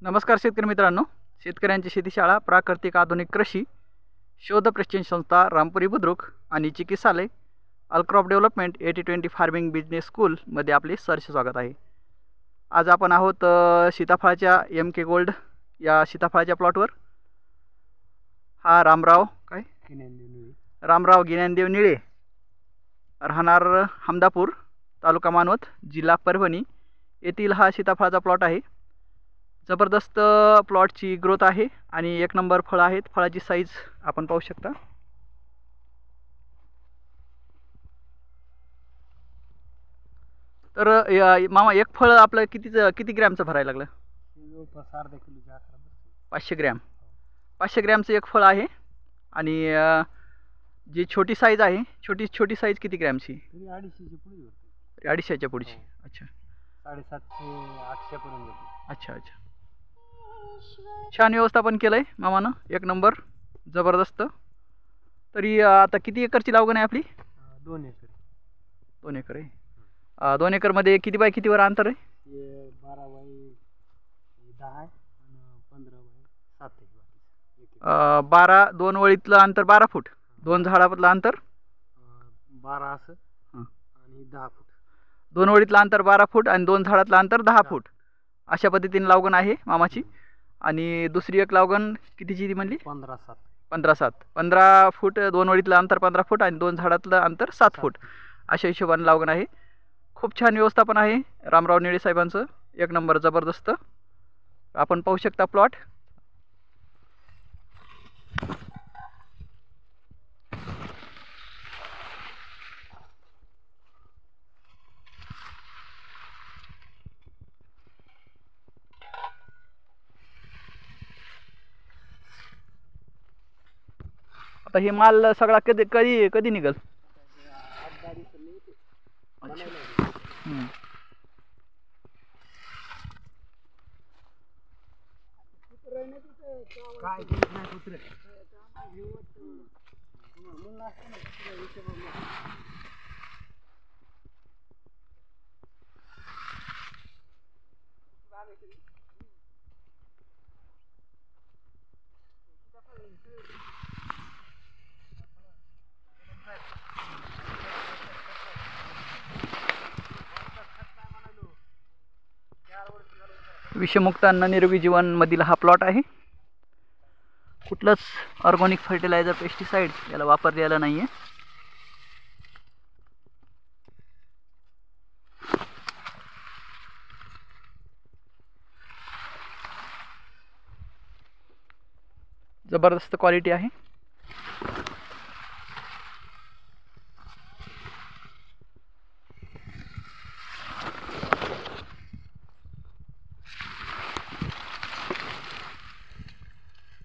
नमस्कार शेतकरी मित्रांनो, शेतकऱ्यांची शेतीशाळा प्राकृतिक आधुनिक कृषी शोध प्रशिक्षण संस्था रामपुरी बुद्रुक आणि चिकित्सालय अलक्रॉप डेव्हलपमेंट 80-20 फार्मिंग बिझनेस स्कूलमध्ये आपले सहर्ष स्वागत आहे। आज आपण आहोत सीताफळाच्या MK गोल्ड या सीताफळाच्या प्लॉटवर। हा रामराव गिन्यानदेव निळे, राहणार हमदापूर, तालुका मानवत, जिल्हा परभणी येथील हा सीताफळाचा प्लॉट आहे। जबरदस्त प्लॉटची ग्रोथ आहे आणि एक नंबर फळ आहेत। फळाची साईज आपण पाहू शकता। तर मामा, एक फळ आपलं किती ग्रॅमचं भरायला लागलं? 500 ग्रॅम। 500 ग्रॅमचं एक फळ आहे। आणि जी छोटी साईज आहे, छोटी साईज किती ग्रॅमची? 250च्या पुढची। अच्छा, 750-800 पर्यंत। अच्छा अच्छा, छान व्यवस्थापन केलंय मामानं, एक नंबर, जबरदस्त। तरी आता किती एकरची लागवड आहे आपली? 2 एकर। 2 एकर आहे। 2 एकरमध्ये किती बाय कितीवर अंतर आहे? 12 बाय 10 आहे आणि 15 बाय 7 आहे। 2 वळीतलं अंतर 12 फूट, 2 झाडामधलं अंतर 12 असं आणि 10 फूट। 2 वळीतलं अंतर 12 फूट आणि 2 झाडातलं अंतर 10 फूट, अशा पद्धतीने लागवड आहे मामाची। आणि दुसरी एक लागवड कितीची ती म्हणली? 15-7। 15 फूट, 2 वळीतलं अंतर 15 फूट आणि 2 झाडातलं अंतर 7 फूट, अशा हिशोबाने लागवड आहे। खूप छान व्यवस्थापन आहे रामराव निळे साहेबांचं, एक नंबर, जबरदस्त। आपण पाहू शकता प्लॉट। आता हे माल सगळा कधी निघल? विषमुक्त अन्न निरोगी जीवन मधील हा प्लॉट आहे। कुठलंच ऑर्गॅनिक फर्टिलायझर, पेस्टिसाइड याला वापरलेला नाहीये। जबरदस्त क्वालिटी आहे।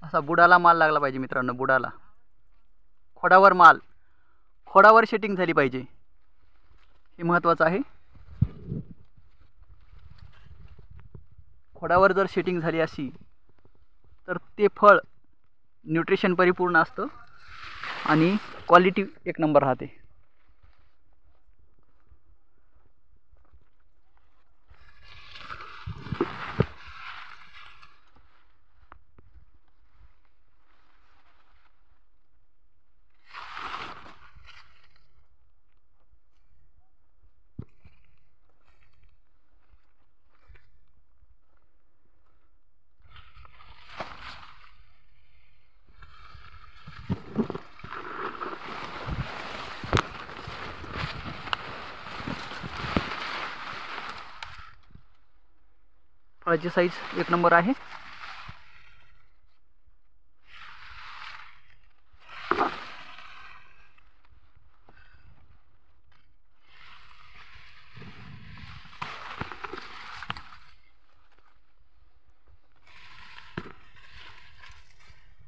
असा बुडाला माल लागला पाहिजे मित्रांनो, बुडाला, खोडावर माल, खोडावर शेटिंग झाली पाहिजे, हे महत्त्वाचं आहे। खोडावर जर शेटिंग झाली अशी तर ते फळ न्यूट्रिशन परिपूर्ण असतं आणि क्वालिटी एक नंबर राहते। फळाची साईज एक नंबर आहे।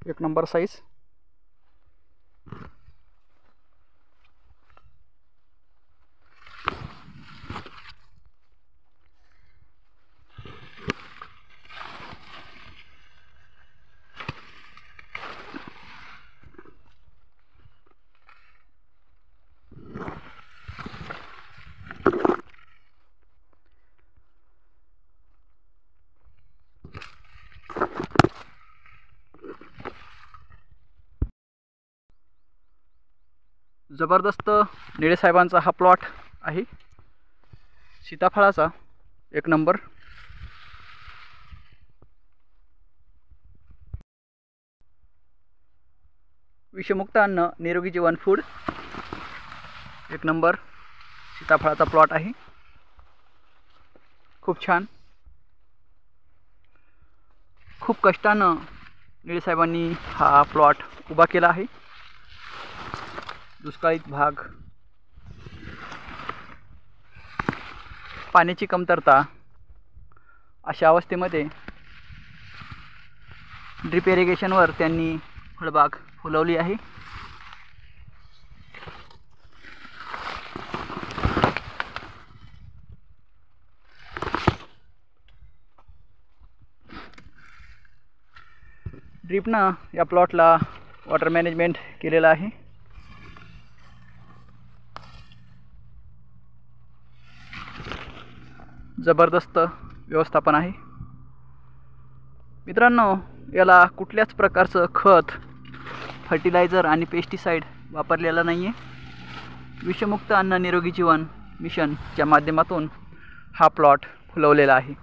एक नंबर साईज। जबरदस्त निळे साहेबांचा हा प्लॉट आहे सीताफळाचा, एक नंबर. विषमुक्त अन्न निरोगी जीवन फूड, एक नंबर सीताफळाचा प्लॉट आहे. खूप छान. खूप कष्टानं निळे साहेबांनी हा प्लॉट उभा केला आहे. दुष्काळीत भाग, पाण्याची कमतरता अशा अवस्थेमध्ये ड्रिप इरिगेशनवर त्यांनी फळबाग फुलवली आहे. ड्रिपनं या प्लॉटला वॉटर मॅनेजमेंट केलेलं आहे. जबरदस्त व्यवस्थापन आहे मित्रांनो. याला कुठल्याच प्रकारचं खत, फर्टिलायझर आणि पेस्टिसाइड वापरलेला नाही आहे. विषमुक्त अन्न निरोगी जीवन मिशनच्या माध्यमातून हा प्लॉट फुलवलेला आहे.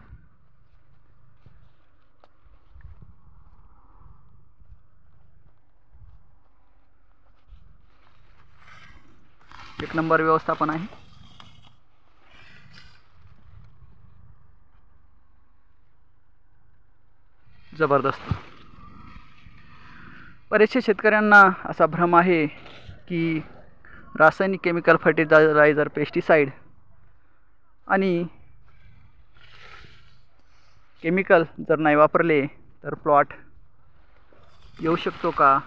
एक नंबर व्यवस्थापन आहे. जबरदस्त. बरेचसे शेतकऱ्यांना असा भ्रम आहे की रासायनिक केमिकल, फर्टिलायझर, पेस्टिसाइड आणि केमिकल जर नाही वापरले तर प्लॉट येऊ शकतो का,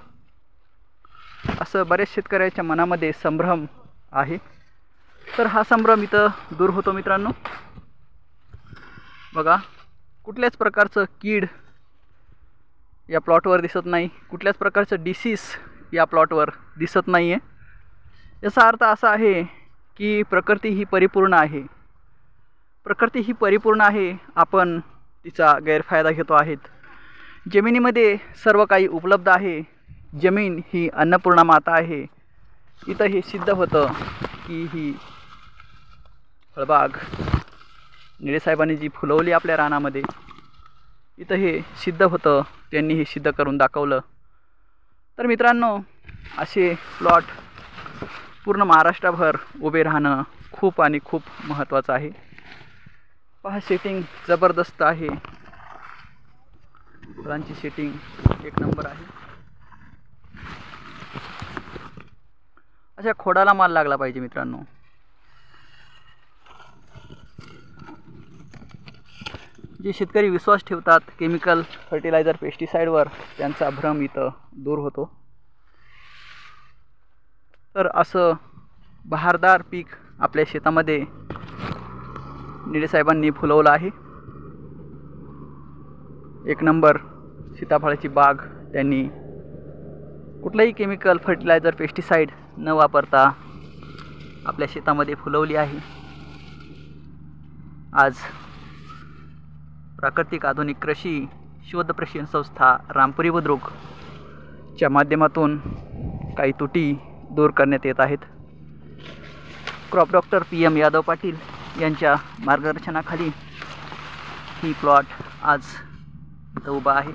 असं बऱ्याच शेतकऱ्याच्या मनामध्ये संभ्रम आहे. तर हा संभ्रम इथं दूर होतो मित्रांनो. बघा, कुठल्याच प्रकारचं कीड या प्लॉटवर दिसत नाही, कुठल्याच प्रकारचं डिसीज या प्लॉटवर दिसत नाही आहे. याचा अर्थ असा आहे की प्रकृती ही परिपूर्ण आहे. प्रकृती ही परिपूर्ण आहे, आपण तिचा गैरफायदा घेतो आहेत. जमिनीमध्ये सर्व काही उपलब्ध आहे. जमीन ही अन्नपूर्णा माता आहे. इथं हे सिद्ध होतं की ही फळबाग निळे साहेबांनी जी फुलवली आपल्या रानामध्ये, इथं हे सिद्ध होतं. त्यांनी हे सिद्ध करून दाखवलं. तर मित्रांनो, असे प्लॉट पूर्ण महाराष्ट्रभर उभे राहणं खूप आणि खूप महत्त्वाचं आहे. पहा, सेटिंग जबरदस्त आहे. फुलांची सेटिंग एक नंबर आहे. अशा खोडाला माल लागला पाहिजे मित्रांनो. जे शेतकरी विश्वास ठेवतात केमिकल, फर्टिलायझर, पेस्टिसाइडवर, त्यांचा भ्रम इथं दूर होतो. तर असं बहारदार पीक आपल्या शेतामध्ये निळे साहेबांनी फुलवलं आहे. एक नंबर सीताफळाची बाग त्यांनी कुठलंही केमिकल, फर्टिलायझर, पेस्टिसाइड न वापरता आपल्या शेतामध्ये फुलवली आहे. आज प्राकृतिक आधुनिक कृषी शोध प्रशिक्षण संस्था रामपुरी बुद्रुकच्या माध्यमातून काही त्रुटी दूर करण्यात येत आहेत. Crop doctor PM Yadav Patil यांच्या मार्गदर्शनाखाली ही प्लॉट आज इथं उभा आहे.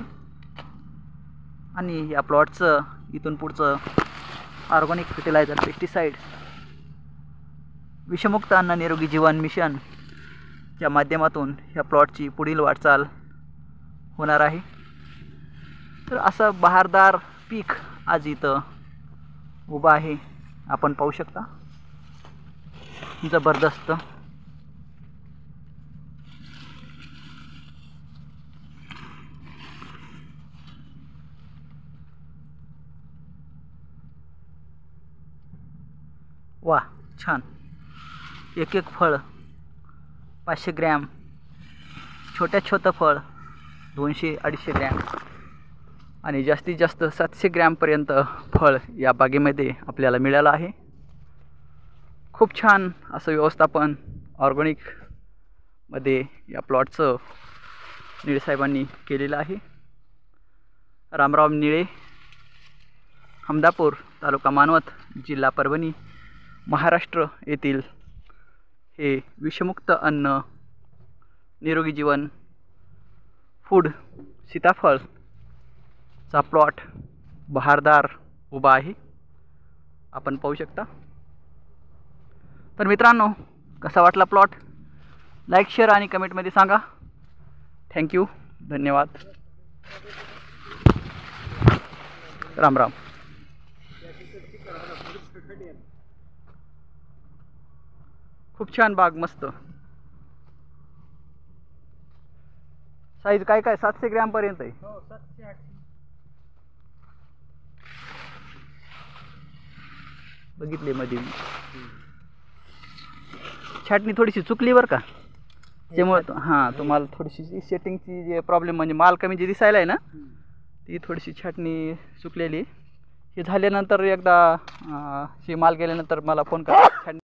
आणि या प्लॉटचं इथून पुढचं ऑर्गॅनिक फर्टिलायझर, पेस्टिसाइड, विषमुक्त अन्न निरोगी जीवन मिशन या माध्यमातून ह्या प्लॉटची पुढील वाटचाल होणार आहे. तर असं बहारदार पीक आज इथं उभा आहे, आपण पाहू शकता. जबरदस्त. वा, छान. एक एक फळ 500 ग्रॅम, छोटं फळ 200-250 ग्रॅम आणि जास्तीत जास्त 700 ग्रॅमपर्यंत फळ या बागेमध्ये आपल्याला मिळालं आहे. खूप छान असं व्यवस्थापन ऑर्गॅनिकमध्ये या प्लॉटचं निळे साहेबांनी केलेलं आहे. रामराव निळे, हमदापूर, तालुका मानवत, जिल्हा परभणी महाराष्ट्र येथील हे विषमुक्त अन्न निरोगी जीवन फूड सीताफळचा प्लॉट बहारदार उभा आहे, आपण पाहू शकता। तर मित्रांनो, कसा वाटला प्लॉट लाईक शेअर आणि कमेंटमध्ये सांगा। थँक्यू, धन्यवाद, राम राम। खूप छान बाग, मस्त साईज काय 700 ग्रॅम पर्यंत आहे। हो 700-800 बघितले मध्ये छाटणी थोडीशी चुकली बरं का, त्यामुळे हां तुम्हाला थोडीशी सेटिंगची जे प्रॉब्लेम म्हणजे माल कमी जे दिसायला आहे ना, ती थोडीशी छाटणी चुकलेली। हे झाल्यानंतर एकदा हे माल गेल्यानंतर मला फोन करा।